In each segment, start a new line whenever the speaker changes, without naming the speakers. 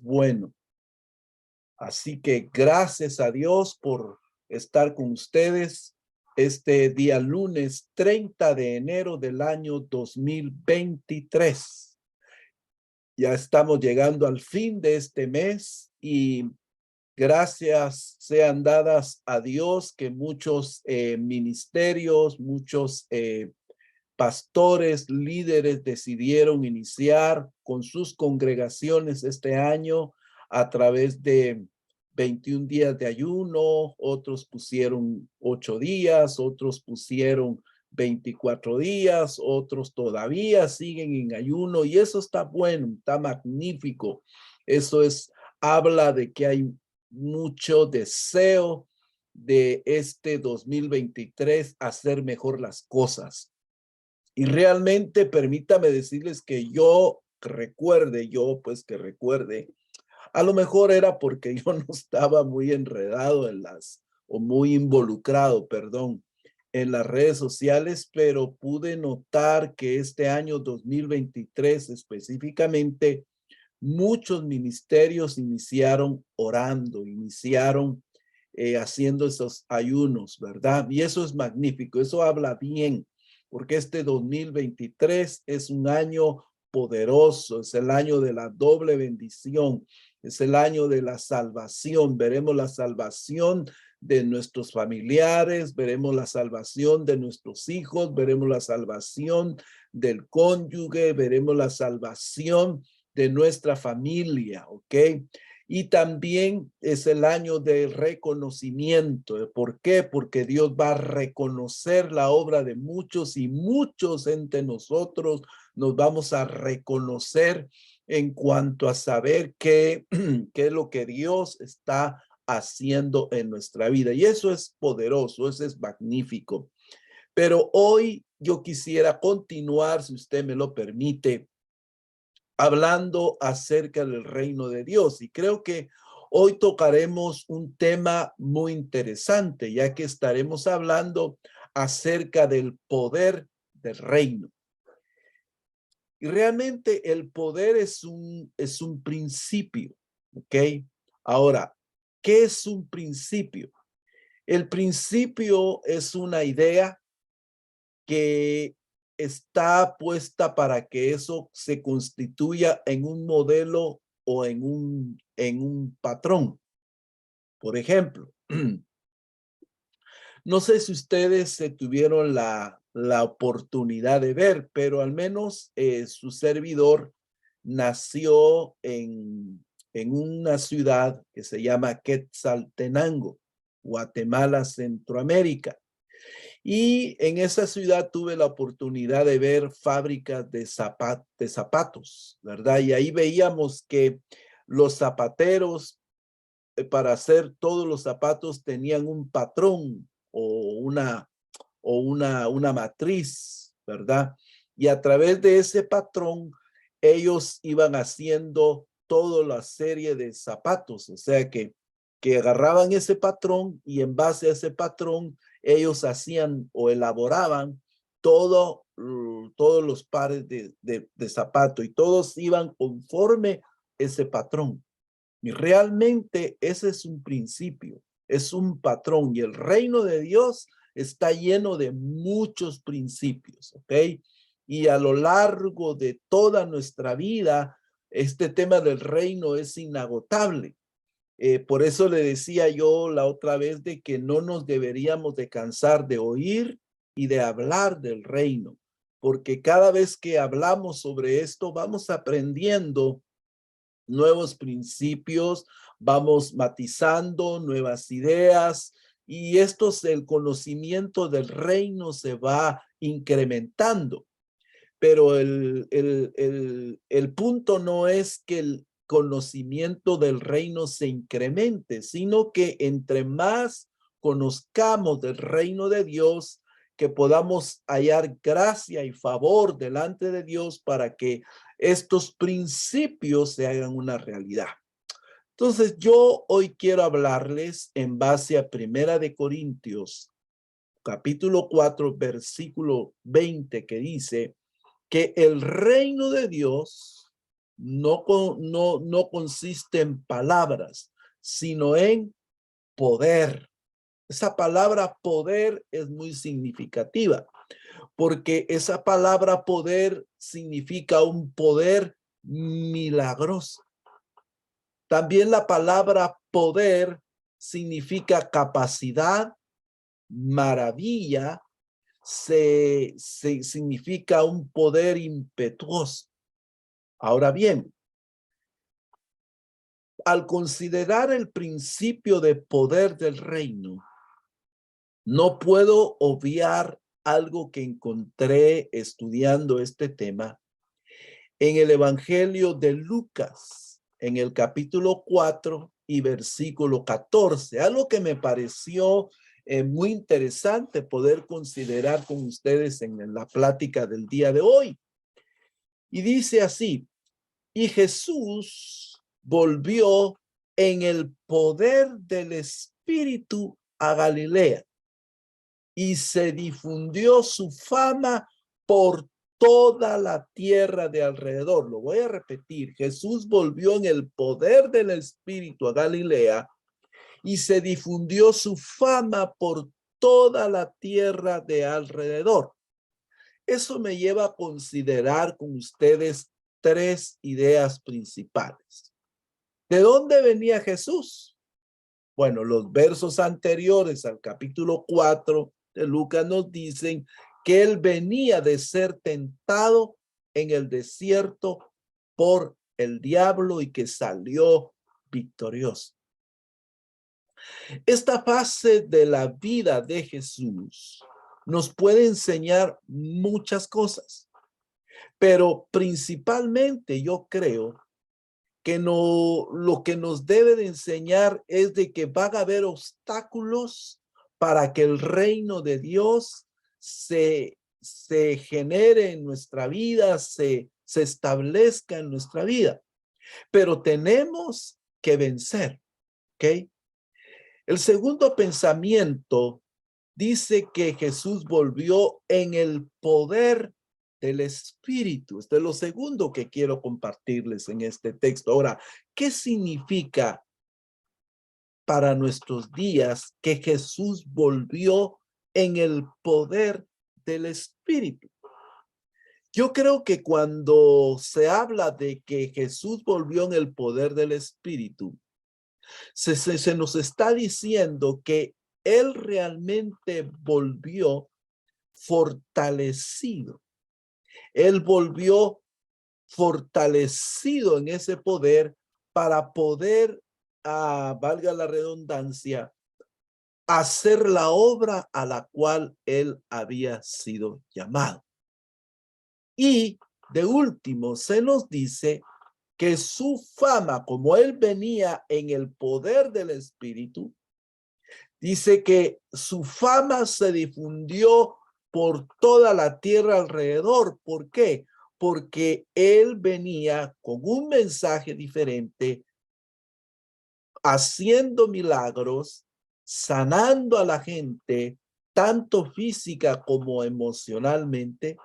bueno. Así que gracias a Dios por estar con ustedes este día lunes 30 de enero del año 2023. Ya estamos llegando al fin de este mes y gracias sean dadas a Dios que muchos ministerios, muchos pastores, líderes decidieron iniciar con sus congregaciones este año a través de 21 días de ayuno, otros pusieron 8 días, otros pusieron 24 días, otros todavía siguen en ayuno y eso está bueno, está magnífico. Eso habla de que hay mucho deseo de este 2023 hacer mejor las cosas. Y realmente permítame decirles que yo recuerde, a lo mejor era porque yo no estaba muy enredado o muy involucrado, perdón, en las redes sociales, pero pude notar que este año 2023 específicamente, muchos ministerios iniciaron orando, iniciaron haciendo esos ayunos, ¿verdad? Y eso es magnífico, eso habla bien, porque este 2023 es un año poderoso, es el año de la doble bendición, es el año de la salvación. Veremos la salvación de nuestros familiares, veremos la salvación de nuestros hijos, veremos la salvación del cónyuge, veremos la salvación de nuestra familia, ¿ok? Y también es el año del reconocimiento. ¿Por qué? Porque Dios va a reconocer la obra de muchos y muchos entre nosotros nos vamos a reconocer en cuanto a saber qué es lo que Dios está haciendo en nuestra vida. Y eso es poderoso, eso es magnífico. Pero hoy yo quisiera continuar, si usted me lo permite, hablando acerca del reino de Dios. Y creo que hoy tocaremos un tema muy interesante, ya que estaremos hablando acerca del poder del reino. Y realmente el poder es un principio, ¿ok? Ahora, ¿qué es un principio? El principio es una idea que está puesta para que eso se constituya en un modelo o en un patrón. Por ejemplo, no sé si ustedes tuvieron la oportunidad de ver, pero al menos su servidor nació en una ciudad que se llama Quetzaltenango, Guatemala, Centroamérica. Y en esa ciudad tuve la oportunidad de ver fábricas de zapatos, ¿verdad? Y ahí veíamos que los zapateros, para hacer todos los zapatos, tenían un patrón o una matriz, ¿verdad? Y a través de ese patrón, ellos iban haciendo toda la serie de zapatos, o sea que agarraban ese patrón y en base a ese patrón, ellos hacían o elaboraban todos los pares de zapatos y todos iban conforme ese patrón. Y realmente ese es un principio, es un patrón y el reino de Dios está lleno de muchos principios, ¿ok? Y a lo largo de toda nuestra vida, este tema del reino es inagotable. Por eso le decía yo la otra vez de que no nos deberíamos de cansar de oír y de hablar del reino, porque cada vez que hablamos sobre esto, vamos aprendiendo nuevos principios, vamos matizando nuevas ideas y el conocimiento del reino se va incrementando. Pero el punto no es que el conocimiento del reino se incremente, sino que entre más conozcamos del reino de Dios, que podamos hallar gracia y favor delante de Dios para que estos principios se hagan una realidad. Entonces, yo hoy quiero hablarles en base a Primera de Corintios, capítulo 4, versículo 20, que dice que el reino de Dios no consiste en palabras, sino en poder. Esa palabra poder es muy significativa, porque esa palabra poder significa un poder milagroso. También la palabra poder significa capacidad, maravilla, significa un poder impetuoso. Ahora bien, al considerar el principio de poder del reino, no puedo obviar algo que encontré estudiando este tema en el Evangelio de Lucas, en el capítulo 4 y versículo 14. Algo que me pareció muy interesante poder considerar con ustedes en la plática del día de hoy. Y dice así: y Jesús volvió en el poder del Espíritu a Galilea, y se difundió su fama por toda la tierra de alrededor. Lo voy a repetir: Jesús volvió en el poder del Espíritu a Galilea, y se difundió su fama por toda la tierra de alrededor. Eso me lleva a considerar con ustedes tres ideas principales. ¿De dónde venía Jesús? Bueno, los versos anteriores al capítulo 4 de Lucas nos dicen que él venía de ser tentado en el desierto por el diablo y que salió victorioso. Esta fase de la vida de Jesús nos puede enseñar muchas cosas, pero principalmente yo creo que lo que nos debe de enseñar es de que van a haber obstáculos para que el reino de Dios se genere en nuestra vida, se establezca en nuestra vida. Pero tenemos que vencer, ¿ok? El segundo pensamiento dice que Jesús volvió en el poder del Espíritu. Esto es lo segundo que quiero compartirles en este texto. Ahora, ¿qué significa para nuestros días que Jesús volvió en el poder del Espíritu? Yo creo que cuando se habla de que Jesús volvió en el poder del Espíritu, se nos está diciendo que Él realmente volvió fortalecido. Él volvió fortalecido en ese poder para poder, valga la redundancia, hacer la obra a la cual él había sido llamado. Y de último, se nos dice que su fama, como él venía en el poder del Espíritu, dice que su fama se difundió por toda la tierra alrededor. ¿Por qué? Porque él venía con un mensaje diferente, haciendo milagros, sanando a la gente, tanto física como emocionalmente.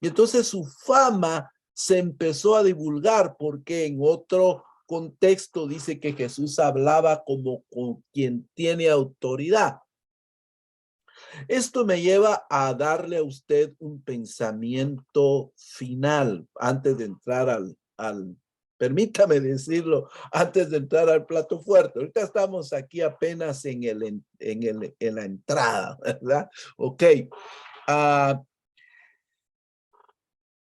Y entonces su fama se empezó a divulgar, porque en otro contexto dice que Jesús hablaba como con quien tiene autoridad. Esto me lleva a darle a usted un pensamiento final antes de entrar permítame decirlo, antes de entrar al plato fuerte. Ahorita estamos aquí apenas en la entrada, ¿verdad? Ok.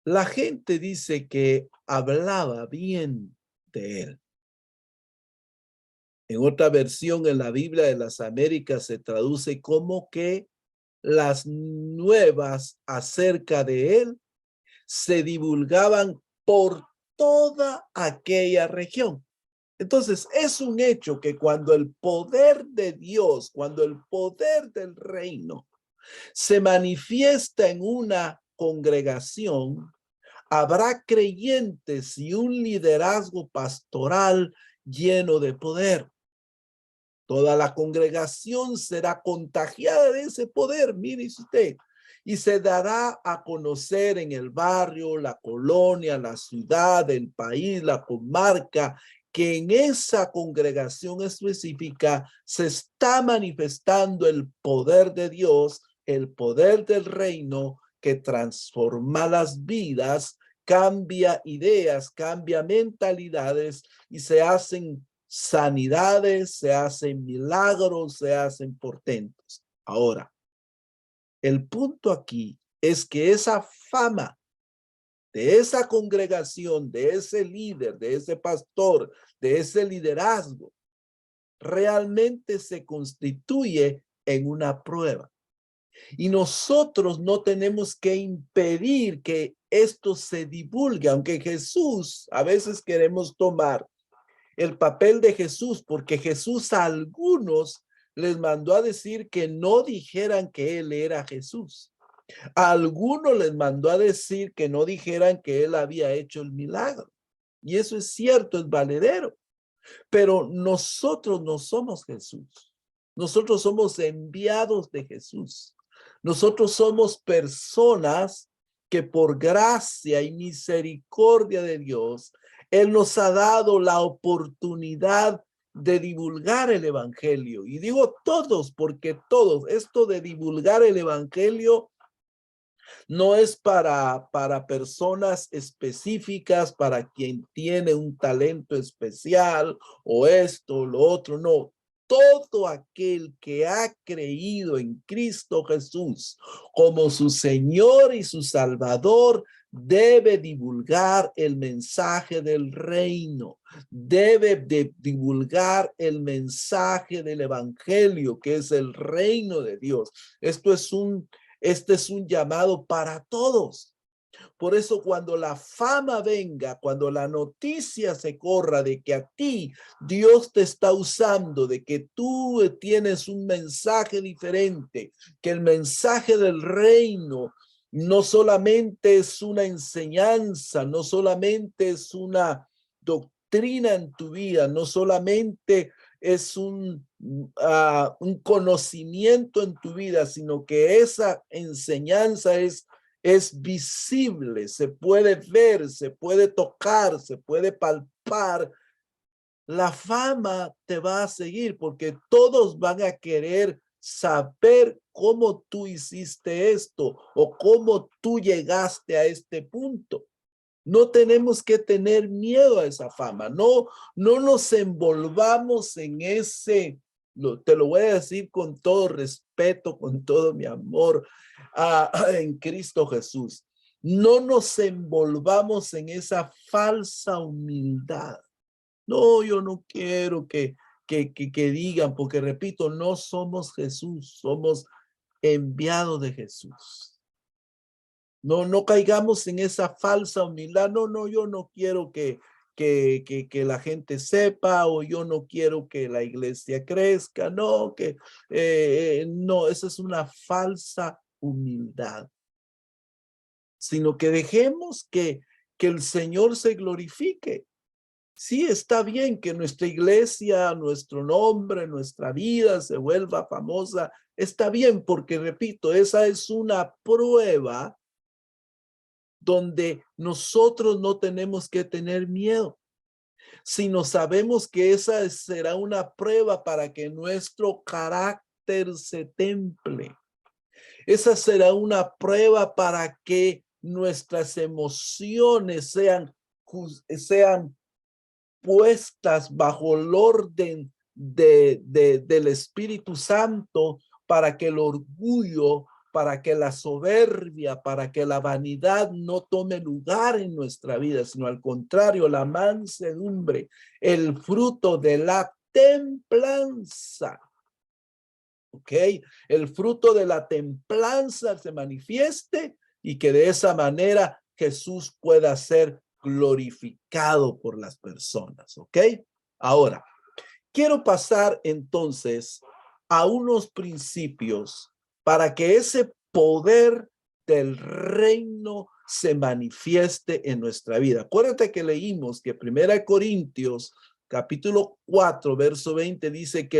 La gente dice que hablaba bien de él. En otra versión en la Biblia de las Américas se traduce como que las nuevas acerca de él se divulgaban por toda aquella región. Entonces, es un hecho que cuando el poder de Dios, cuando el poder del reino se manifiesta en una congregación, habrá creyentes y un liderazgo pastoral lleno de poder. Toda la congregación será contagiada de ese poder. Mire usted, y se dará a conocer en el barrio, la colonia, la ciudad, el país, la comarca, que en esa congregación específica se está manifestando el poder de Dios, el poder del reino que transforma las vidas, cambia ideas, cambia mentalidades y se hacen sanidades, se hacen milagros, se hacen portentos. Ahora, el punto aquí es que esa fama de esa congregación, de ese líder, de ese pastor, de ese liderazgo, realmente se constituye en una prueba. Y nosotros no tenemos que impedir que esto se divulgue, aunque Jesús, a veces queremos tomar el papel de Jesús, porque Jesús a algunos les mandó a decir que no dijeran que él era Jesús. A algunos les mandó a decir que no dijeran que él había hecho el milagro. Y eso es cierto, es valedero. Pero nosotros no somos Jesús. Nosotros somos enviados de Jesús. Nosotros somos personas que por gracia y misericordia de Dios, Él nos ha dado la oportunidad de divulgar el evangelio. Y digo todos, porque todos, esto de divulgar el evangelio no es para personas específicas, para quien tiene un talento especial o esto o lo otro, no. Todo aquel que ha creído en Cristo Jesús como su Señor y su Salvador debe divulgar el mensaje del reino, debe de divulgar el mensaje del evangelio, que es el reino de Dios. Este es un llamado para todos. Por eso cuando la fama venga, cuando la noticia se corra de que a ti Dios te está usando, de que tú tienes un mensaje diferente, que el mensaje del reino no solamente es una enseñanza, no solamente es una doctrina en tu vida, no solamente es un conocimiento en tu vida, sino que esa enseñanza es visible, se puede ver, se puede tocar, se puede palpar. La fama te va a seguir porque todos van a querer saber cómo tú hiciste esto o cómo tú llegaste a este punto. No tenemos que tener miedo a esa fama. No nos envolvamos en ese, te lo voy a decir con todo respeto, con todo mi amor en Cristo Jesús. No nos envolvamos en esa falsa humildad. No, yo no quiero que digan, porque repito, no somos Jesús, somos enviados de Jesús. No caigamos en esa falsa humildad. No, yo no quiero que la gente sepa, o yo no quiero que la iglesia crezca. No, no, esa es una falsa humildad. Sino que dejemos que el Señor se glorifique. Sí, está bien que nuestra iglesia, nuestro nombre, nuestra vida se vuelva famosa. Está bien, porque repito, esa es una prueba donde nosotros no tenemos que tener miedo, sino sabemos que esa será una prueba para que nuestro carácter se temple. Esa será una prueba para que nuestras emociones sean puestas bajo el orden del Espíritu Santo, para que el orgullo, para que la soberbia, para que la vanidad no tome lugar en nuestra vida, sino al contrario, la mansedumbre, el fruto de la templanza. ¿Ok? El fruto de la templanza se manifieste y que de esa manera Jesús pueda ser glorificado por las personas. ¿Ok? Ahora, quiero pasar entonces a unos principios para que ese poder del reino se manifieste en nuestra vida. Acuérdate que leímos que 1 Corintios capítulo 4 verso 20 dice que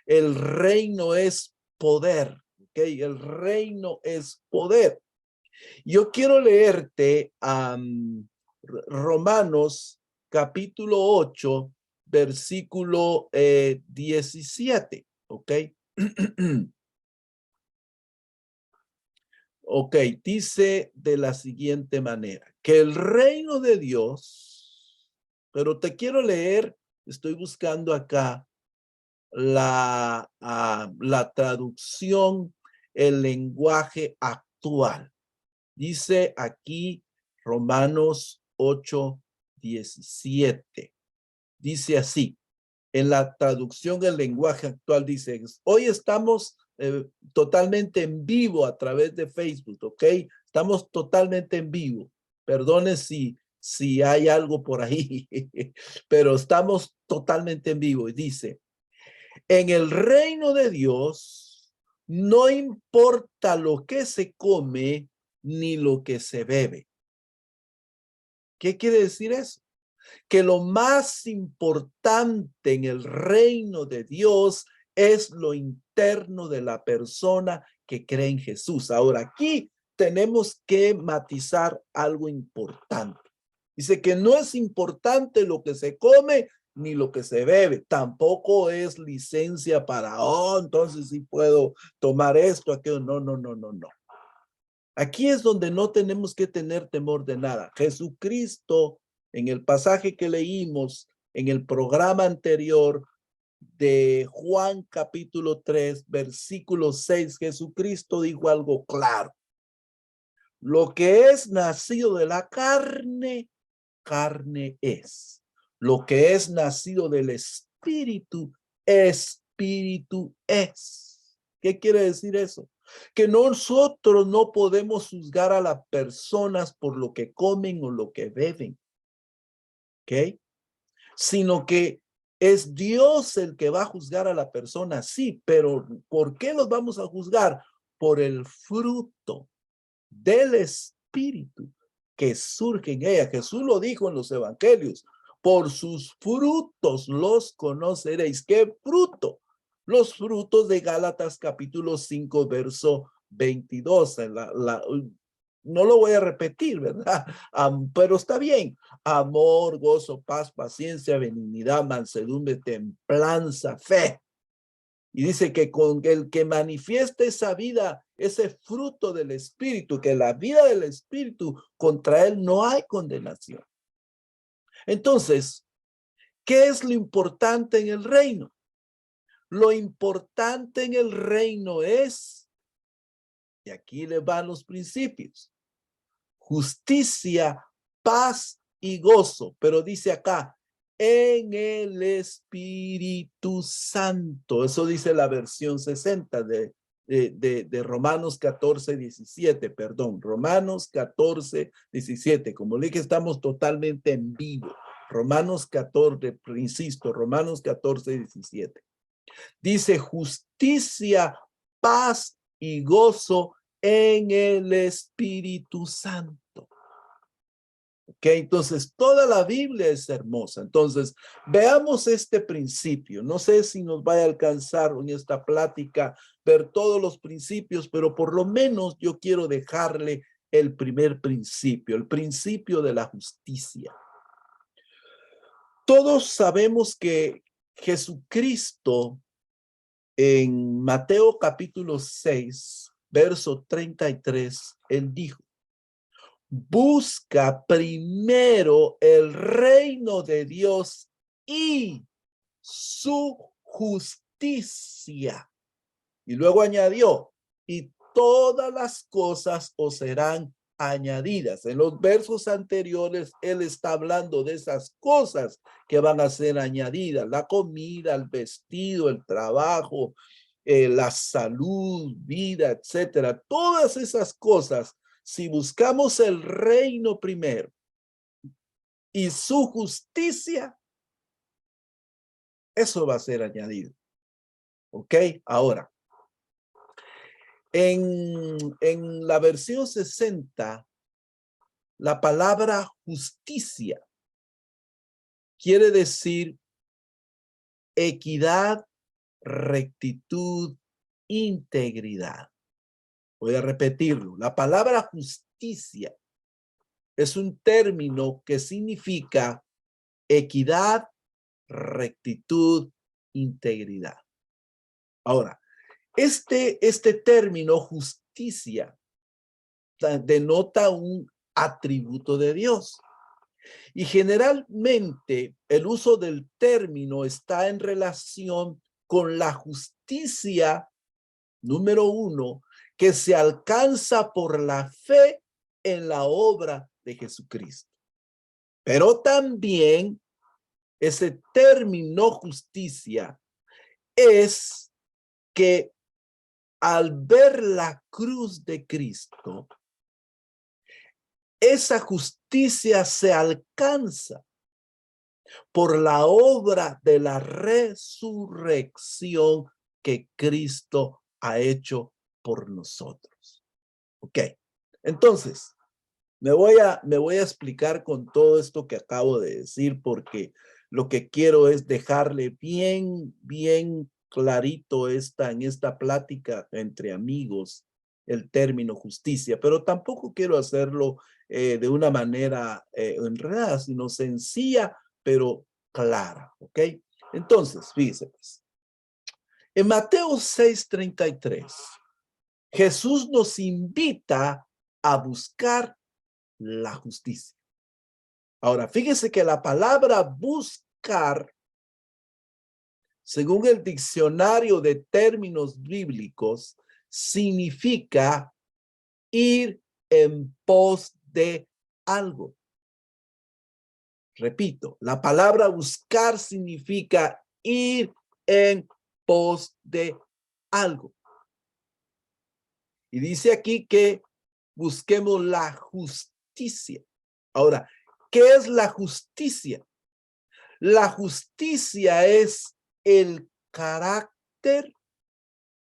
el reino es poder. ¿ok? El reino es poder. Yo quiero leerte Romanos capítulo 8, versículo 17, ¿ok? Ok, dice de la siguiente manera, que el reino de Dios, pero te quiero leer, estoy buscando acá la traducción, el lenguaje actual. Dice aquí Romanos 8:17. Dice así, en la traducción del lenguaje actual dice, hoy estamos totalmente en vivo a través de Facebook, ¿ok? Estamos totalmente en vivo. Perdone si hay algo por ahí, pero estamos totalmente en vivo. Y dice, en el reino de Dios no importa lo que se come ni lo que se bebe. ¿Qué quiere decir eso? Que lo más importante en el reino de Dios es lo interno de la persona que cree en Jesús. Ahora, aquí tenemos que matizar algo importante. Dice que no es importante lo que se come ni lo que se bebe. Tampoco es licencia para, oh, entonces sí puedo tomar esto, aquello. No, no, no, no, no. Aquí es donde no tenemos que tener temor de nada. Jesucristo, en el pasaje que leímos en el programa anterior de Juan capítulo 3, versículo 6, Jesucristo dijo algo claro. Lo que es nacido de la carne, carne es. Lo que es nacido del espíritu, espíritu es. ¿Qué quiere decir eso? Que nosotros no podemos juzgar a las personas por lo que comen o lo que beben, ¿ok? Sino que es Dios el que va a juzgar a la persona, sí, pero ¿por qué los vamos a juzgar? Por el fruto del espíritu que surge en ella. Jesús lo dijo en los evangelios, por sus frutos los conoceréis. ¿Qué fruto? Los frutos de Gálatas capítulo 5, verso 22. No lo voy a repetir, ¿verdad? Pero está bien. Amor, gozo, paz, paciencia, benignidad, mansedumbre, templanza, fe. Y dice que con el que manifieste esa vida, ese fruto del Espíritu, que la vida del Espíritu, contra él no hay condenación. Entonces, ¿qué es lo importante en el reino? Lo importante en el reino es, y aquí le van los principios, justicia, paz y gozo. Pero dice acá, en el Espíritu Santo. Eso dice la versión 60 de Romanos 14:17, perdón, Romanos 14:17. Como le dije, estamos totalmente en vivo. Romanos 14, insisto, Romanos 14:17. Dice justicia, paz y gozo en el Espíritu Santo. ¿Ok? Entonces, toda la Biblia es hermosa. Entonces, veamos este principio. No sé si nos va a alcanzar en esta plática ver todos los principios, pero por lo menos yo quiero dejarle el primer principio, el principio de la justicia. Todos sabemos que Jesucristo en Mateo capítulo 6, verso 33, él dijo, busca primero el reino de Dios y su justicia. Y luego añadió, y todas las cosas os serán añadidas. En los versos anteriores, él está hablando de esas cosas que van a ser añadidas, la comida, el vestido, el trabajo, la salud, vida, etcétera. Todas esas cosas, si buscamos el reino primero y su justicia, eso va a ser añadido. ¿Ok? Ahora, en la versión 60, la palabra justicia quiere decir equidad, rectitud, integridad. Voy a repetirlo. La palabra justicia es un término que significa equidad, rectitud, integridad. Ahora, este término justicia denota un atributo de Dios. Y generalmente el uso del término está en relación con la justicia, número uno, que se alcanza por la fe en la obra de Jesucristo. Pero también ese término justicia es que al ver la cruz de Cristo, esa justicia se alcanza por la obra de la resurrección que Cristo ha hecho por nosotros. Ok, entonces, me voy a explicar con todo esto que acabo de decir, porque lo que quiero es dejarle bien clarito en esta plática entre amigos el término justicia, pero tampoco quiero hacerlo de una manera enredada, sino sencilla, pero clara, ¿ok? Entonces, fíjense pues. En Mateo 6:33, Jesús nos invita a buscar la justicia. Ahora, fíjese que la palabra buscar, según el diccionario de términos bíblicos, significa ir en pos de algo. Repito, la palabra buscar significa ir en pos de algo. Y dice aquí que busquemos la justicia. Ahora, ¿qué es la justicia? La justicia es el carácter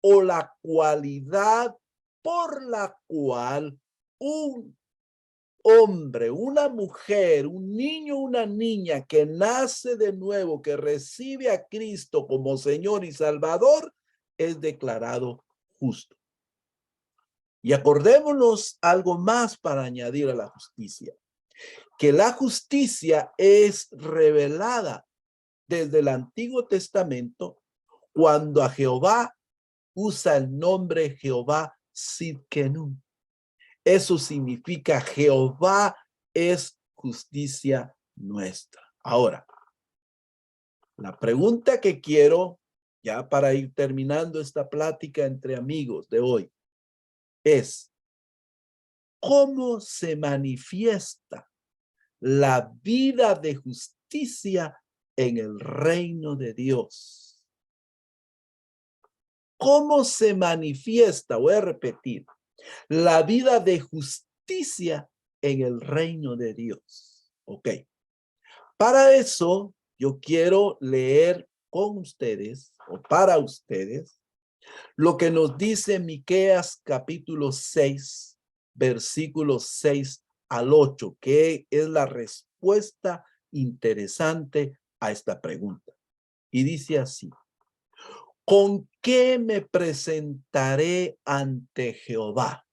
o la cualidad por la cual un hombre, una mujer, un niño, una niña que nace de nuevo, que recibe a Cristo como Señor y Salvador, es declarado justo. Y acordémonos algo más para añadir a la justicia, que la justicia es revelada desde el Antiguo Testamento cuando a Jehová usa el nombre Jehová Sidkenu. Eso significa Jehová es justicia nuestra. Ahora, la pregunta que quiero, ya para ir terminando esta plática entre amigos de hoy, es ¿cómo se manifiesta la vida de justicia en el reino de Dios? ¿Cómo se manifiesta? Voy a repetir. La vida de justicia en el reino de Dios. Ok. Para eso, yo quiero leer con ustedes o para ustedes lo que nos dice Miqueas capítulo 6, versículos 6 al 8, que es la respuesta interesante a esta pregunta. Y dice así: ¿con qué me presentaré ante Jehová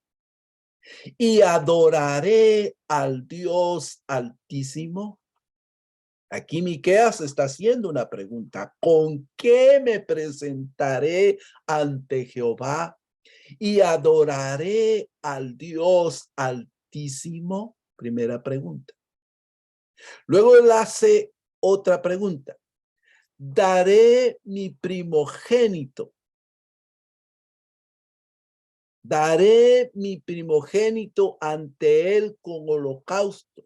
y adoraré al Dios Altísimo? Aquí Miqueas está haciendo una pregunta. ¿Con qué me presentaré ante Jehová y adoraré al Dios Altísimo? Primera pregunta. Luego él hace otra pregunta. Daré mi primogénito. Daré mi primogénito ante él con holocaustos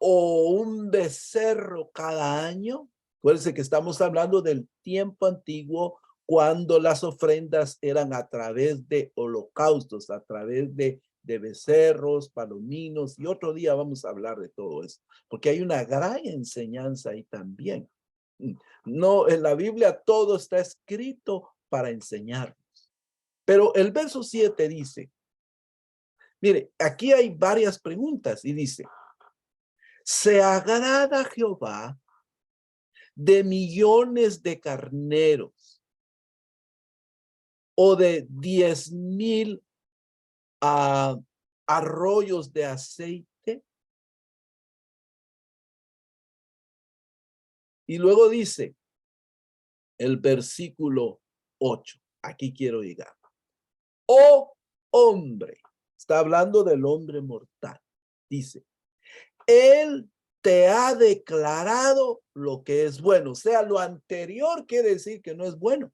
o un becerro cada año. Acuérdense que estamos hablando del tiempo antiguo cuando las ofrendas eran a través de holocaustos, a través de becerros, palominos, y otro día vamos a hablar de todo eso, porque hay una gran enseñanza ahí también. No, en la Biblia todo está escrito para enseñarnos. Pero el verso 7 dice, mire, aquí hay varias preguntas y dice, ¿se agrada Jehová de millones de carneros o de 10,000 arroyos de aceite? Y luego dice el versículo 8. Aquí quiero llegar. Oh hombre, está hablando del hombre mortal. Dice, él te ha declarado lo que es bueno. O sea, lo anterior quiere decir que no es bueno,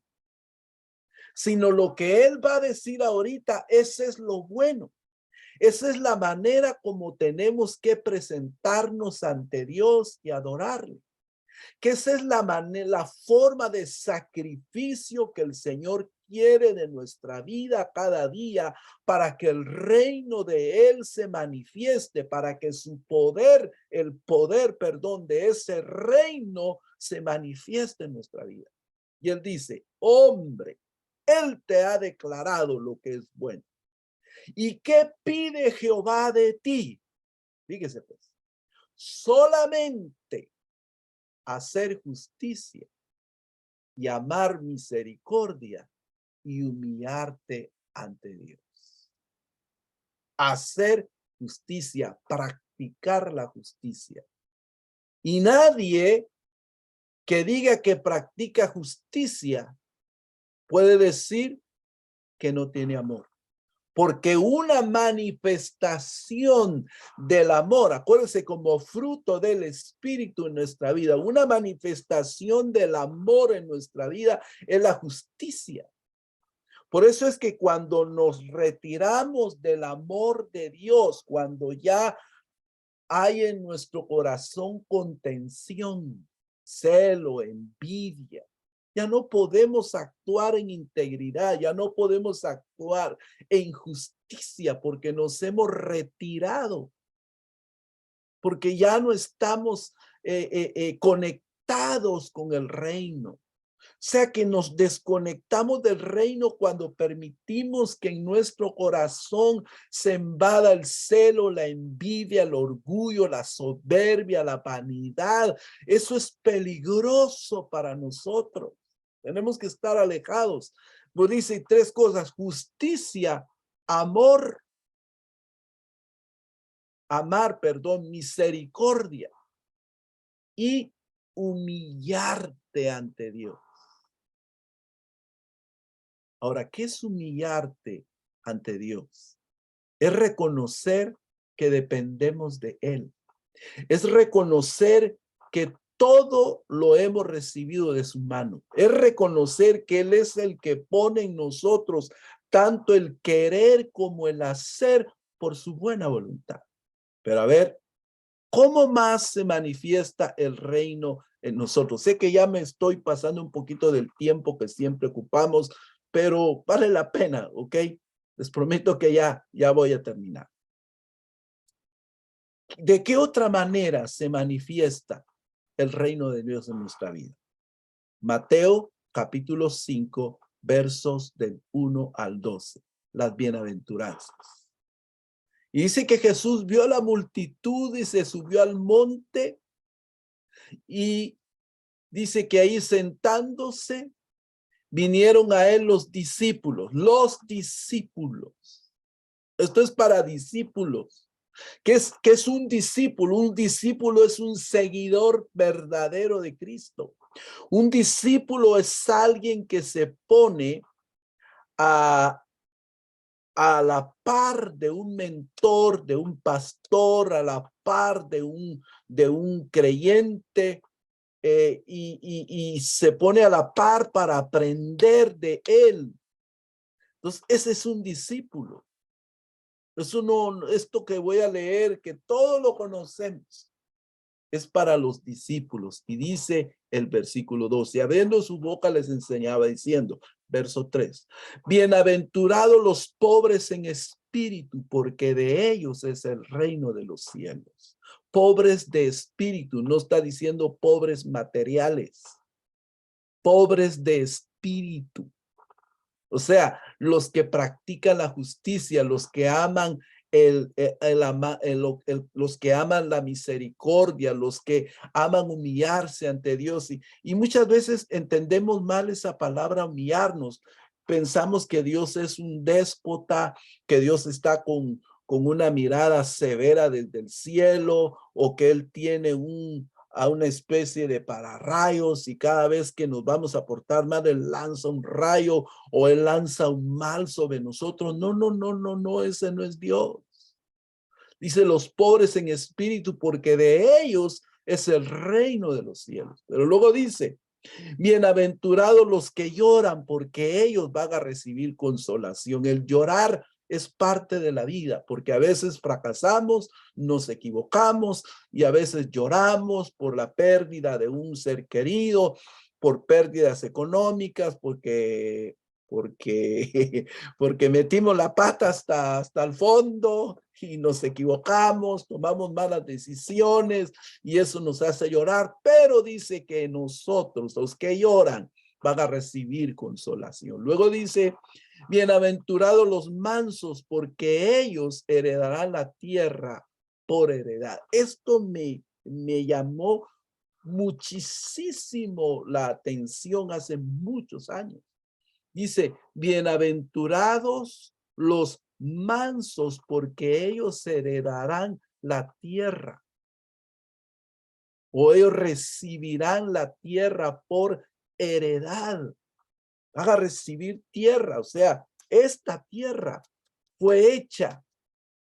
sino lo que él va a decir ahorita, ese es lo bueno. Esa es la manera como tenemos que presentarnos ante Dios y adorarle. Que esa es la manera, la forma de sacrificio que el Señor quiere de nuestra vida cada día para que el reino de Él se manifieste, para que su poder, el poder, perdón, de ese reino se manifieste en nuestra vida. Y Él dice, hombre, Él te ha declarado lo que es bueno. ¿Y qué pide Jehová de ti? Fíjese pues, solamente hacer justicia y amar misericordia y humillarte ante Dios. Hacer justicia, practicar la justicia. Y nadie que diga que practica justicia puede decir que no tiene amor. Porque una manifestación del amor, acuérdense, como fruto del Espíritu en nuestra vida, una manifestación del amor en nuestra vida es la justicia. Por eso es que cuando nos retiramos del amor de Dios, cuando ya hay en nuestro corazón contención, celo, envidia, ya no podemos actuar en integridad, ya no podemos actuar en justicia porque nos hemos retirado, porque ya no estamos conectados con el reino. O sea que nos desconectamos del reino cuando permitimos que en nuestro corazón se invada el celo, la envidia, el orgullo, la soberbia, la vanidad. Eso es peligroso para nosotros. Tenemos que estar alejados. Pues dice 3 cosas: justicia, amor, misericordia y humillarte ante Dios. Ahora, ¿qué es humillarte ante Dios? Es reconocer que dependemos de Él. Es reconocer que todo lo hemos recibido de su mano. Es reconocer que Él es el que pone en nosotros tanto el querer como el hacer por su buena voluntad. Pero a ver, ¿cómo más se manifiesta el reino en nosotros? Sé que ya me estoy pasando un poquito del tiempo que siempre ocupamos, pero vale la pena, ¿ok? Les prometo que ya voy a terminar. ¿De qué otra manera se manifiesta el reino de Dios en nuestra vida? Mateo capítulo 5, versos del 1 al 12, las bienaventuranzas. Y dice que Jesús vio a la multitud y se subió al monte, y dice que ahí sentándose vinieron a él los discípulos. Esto es para discípulos. ¿Qué es un discípulo? Un discípulo es un seguidor verdadero de Cristo. Un discípulo es alguien que se pone a la par de un mentor, de un pastor, a la par de un creyente, y se pone a la par para aprender de él. Entonces, ese es un discípulo. Eso no, esto que voy a leer, que todos lo conocemos, es para los discípulos. Y dice el versículo 12, abriendo su boca les enseñaba diciendo, verso 3, bienaventurados los pobres en espíritu, porque de ellos es el reino de los cielos. Pobres de espíritu, no está diciendo pobres materiales, pobres de espíritu. O sea, los que practican la justicia, los que aman los que aman la misericordia, los que aman humillarse ante Dios. Y muchas veces entendemos mal esa palabra humillarnos. pensamos que Dios es un déspota, que Dios está con una mirada severa desde el cielo, o que Él tiene a una especie de pararrayos y cada vez que nos vamos a portar mal, Él lanza un rayo o Él lanza un mal sobre nosotros. No, no, no, no, no, ese no es Dios. Dice los pobres en espíritu, porque de ellos es el reino de los cielos. Pero luego dice, bienaventurados los que lloran, porque ellos van a recibir consolación. El llorar es parte de la vida, porque a veces fracasamos, nos equivocamos y a veces lloramos por la pérdida de un ser querido, por pérdidas económicas, porque metimos la pata hasta el fondo y nos equivocamos, tomamos malas decisiones y eso nos hace llorar, pero dice que nosotros, los que lloran, van a recibir consolación. Luego dice, bienaventurados los mansos, porque ellos heredarán la tierra por heredad. Esto me llamó muchísimo la atención hace muchos años. Dice, bienaventurados los mansos, porque ellos heredarán la tierra. O ellos recibirán la tierra por heredad. Van a recibir tierra, o sea, esta tierra fue hecha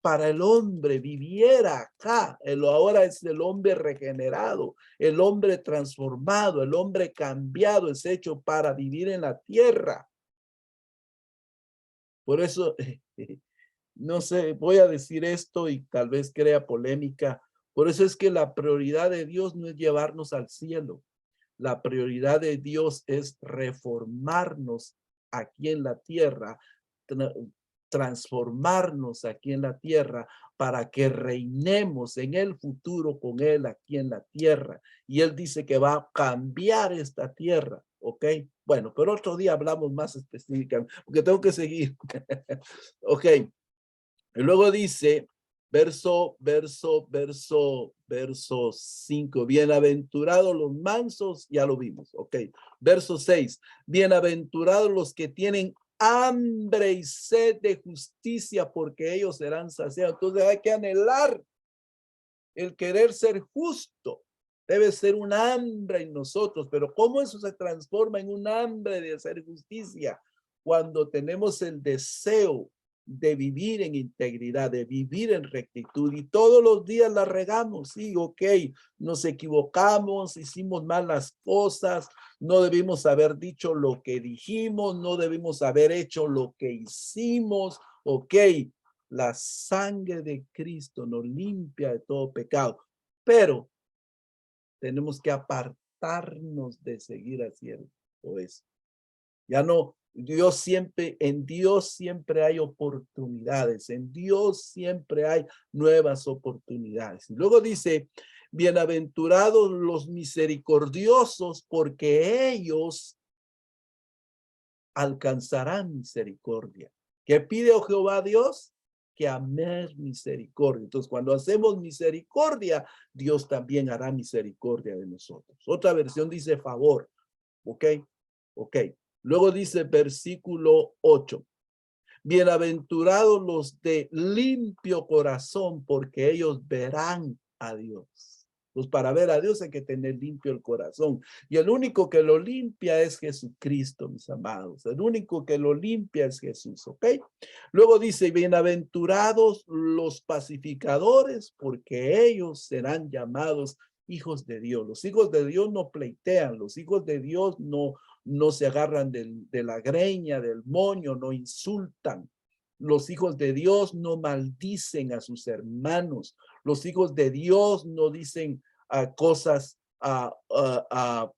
para el hombre, viviera acá. Ahora es el hombre regenerado, el hombre transformado, el hombre cambiado, es hecho para vivir en la tierra. Por eso, no sé, voy a decir esto y tal vez crea polémica. Por eso es que la prioridad de Dios no es llevarnos al cielo. La prioridad de Dios es reformarnos aquí en la tierra, transformarnos aquí en la tierra para que reinemos en el futuro con Él aquí en la tierra. Y Él dice que va a cambiar esta tierra, ¿ok? Bueno, pero otro día hablamos más específicamente, porque tengo que seguir. Ok. Y luego dice, verso 5, bienaventurados los mansos, ya lo vimos, ok. Verso 6, bienaventurados los que tienen hambre y sed de justicia, porque ellos serán saciados. Entonces hay que anhelar el querer ser justo. Debe ser un hambre en nosotros, pero ¿cómo eso se transforma en un hambre de hacer justicia? Cuando tenemos el deseo de vivir en integridad, de vivir en rectitud y todos los días la regamos, sí, ok, nos equivocamos, hicimos malas cosas, no debimos haber dicho lo que dijimos, no debimos haber hecho lo que hicimos, ok, la sangre de Cristo nos limpia de todo pecado, pero tenemos que apartarnos de seguir haciendo eso. Ya no, en Dios siempre hay oportunidades, en Dios siempre hay nuevas oportunidades. Y luego dice, bienaventurados los misericordiosos, porque ellos alcanzarán misericordia. ¿Qué pide, oh Jehová Dios? Que amemos misericordia. Entonces, cuando hacemos misericordia, Dios también hará misericordia de nosotros. Otra versión dice favor. ¿Ok? Ok. Luego dice versículo 8. Bienaventurados los de limpio corazón, porque ellos verán a Dios. Pues para ver a Dios hay que tener limpio el corazón. Y el único que lo limpia es Jesucristo, mis amados. El único que lo limpia es Jesús, ¿ok? Luego dice, bienaventurados los pacificadores, porque ellos serán llamados hijos de Dios. Los hijos de Dios no pleitean, los hijos de Dios no se agarran de la greña, del moño, no insultan. Los hijos de Dios no maldicen a sus hermanos. Los hijos de Dios no dicen cosas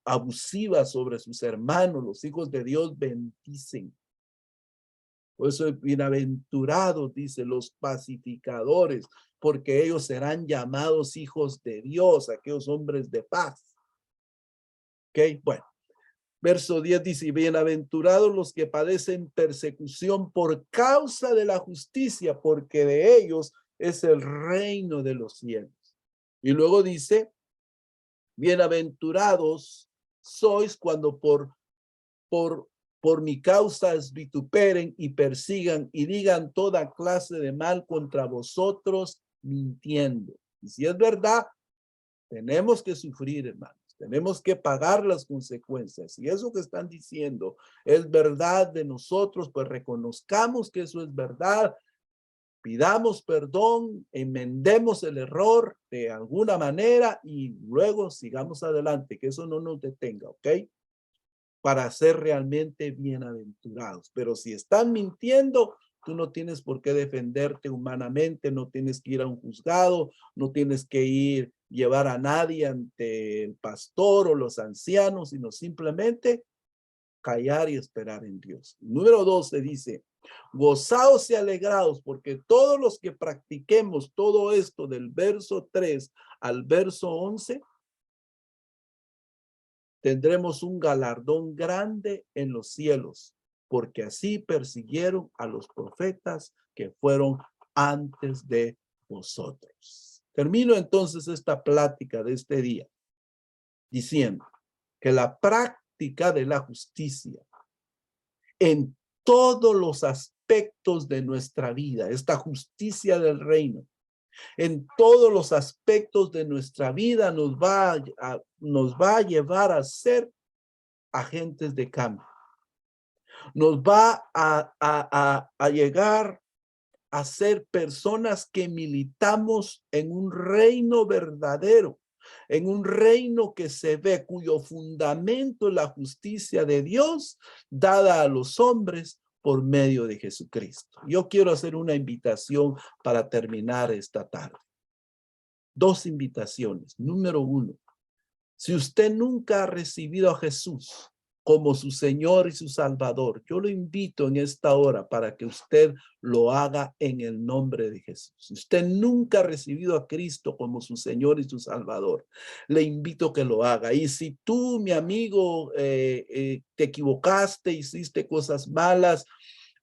abusivas sobre sus hermanos. Los hijos de Dios bendicen. Por eso, bienaventurados, dice, los pacificadores, porque ellos serán llamados hijos de Dios, aquellos hombres de paz. Ok, bueno. Verso 10 dice, bienaventurados los que padecen persecución por causa de la justicia, porque de ellos es el reino de los cielos. Y luego dice, bienaventurados sois cuando por por mi causa os vituperen y persigan y digan toda clase de mal contra vosotros, mintiendo. Y si es verdad, tenemos que sufrir, hermanos. Tenemos que pagar las consecuencias. Si eso que están diciendo es verdad de nosotros, pues reconozcamos que eso es verdad. Pidamos perdón, enmendemos el error de alguna manera y luego sigamos adelante, que eso no nos detenga, ¿ok? Para ser realmente bienaventurados. Pero si están mintiendo, tú no tienes por qué defenderte humanamente, no tienes que ir a un juzgado, no tienes que llevar a nadie ante el pastor o los ancianos, sino simplemente callar y esperar en Dios. Número 12 dice, gozaos y alegraos, porque todos los que practiquemos todo esto del verso 3 al verso 11, tendremos un galardón grande en los cielos, porque así persiguieron a los profetas que fueron antes de vosotros. Termino entonces esta plática de este día diciendo que la práctica de la justicia en todos los aspectos de nuestra vida, esta justicia del reino, en todos los aspectos de nuestra vida nos va a llevar a ser agentes de cambio. Nos va a llegar a ser personas que militamos en un reino verdadero, en un reino que se ve, cuyo fundamento es la justicia de Dios dada a los hombres por medio de Jesucristo. Yo quiero hacer una invitación para terminar esta tarde. Dos invitaciones. Número uno, si usted nunca ha recibido a Jesús como su Señor y su Salvador, yo lo invito en esta hora para que usted lo haga en el nombre de Jesús. Si usted nunca ha recibido a Cristo como su Señor y su Salvador, le invito a que lo haga. Y si tú, mi amigo, te equivocaste, hiciste cosas malas,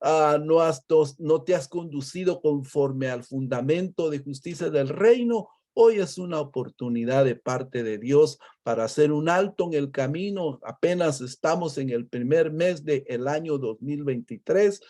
no te has conducido conforme al fundamento de justicia del reino, hoy es una oportunidad de parte de Dios para hacer un alto en el camino. Apenas estamos en el primer mes del año 2023.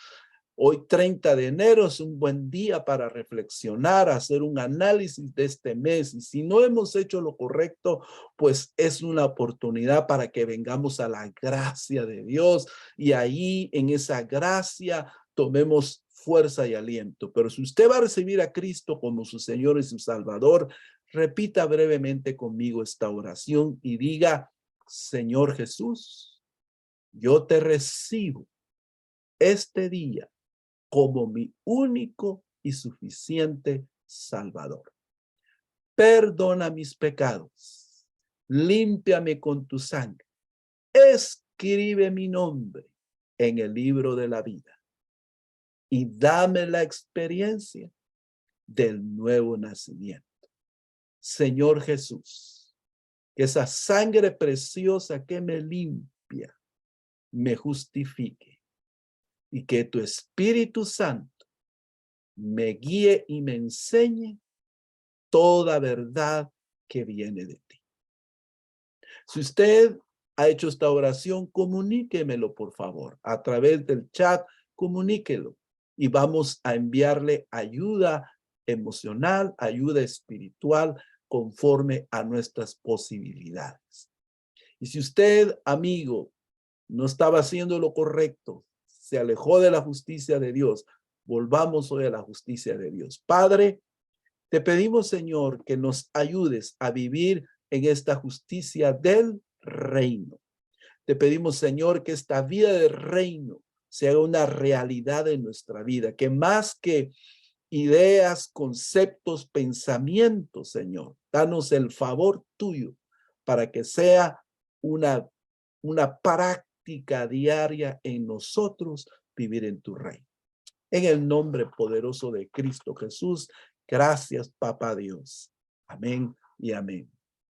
Hoy 30 de enero es un buen día para reflexionar, hacer un análisis de este mes. Y si no hemos hecho lo correcto, pues es una oportunidad para que vengamos a la gracia de Dios. Y ahí en esa gracia tomemos fuerza y aliento. Pero si usted va a recibir a Cristo como su Señor y su Salvador, repita brevemente conmigo esta oración y diga, Señor Jesús, yo te recibo este día como mi único y suficiente Salvador. Perdona mis pecados, límpiame con tu sangre, escribe mi nombre en el libro de la vida y dame la experiencia del nuevo nacimiento. Señor Jesús, que esa sangre preciosa que me limpia, me justifique y que tu Espíritu Santo me guíe y me enseñe toda verdad que viene de ti. Si usted ha hecho esta oración, comuníquemelo, por favor. A través del chat, comuníquelo. Y vamos a enviarle ayuda emocional, ayuda espiritual, conforme a nuestras posibilidades. Y si usted, amigo, no estaba haciendo lo correcto, se alejó de la justicia de Dios, volvamos hoy a la justicia de Dios. Padre, te pedimos, Señor, que nos ayudes a vivir en esta justicia del reino. Te pedimos, Señor, que esta vida del reino sea una realidad en nuestra vida, que más que ideas, conceptos, pensamientos, Señor, danos el favor tuyo para que sea una práctica diaria en nosotros vivir en tu reino. En el nombre poderoso de Cristo Jesús, gracias, Papá Dios. Amén y amén.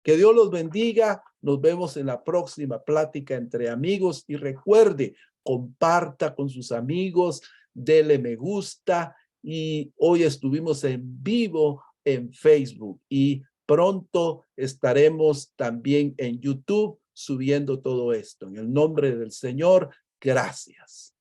Que Dios los bendiga. Nos vemos en la próxima plática entre amigos y recuerde, comparta con sus amigos, dele me gusta y hoy estuvimos en vivo en Facebook y pronto estaremos también en YouTube subiendo todo esto. En el nombre del Señor, gracias.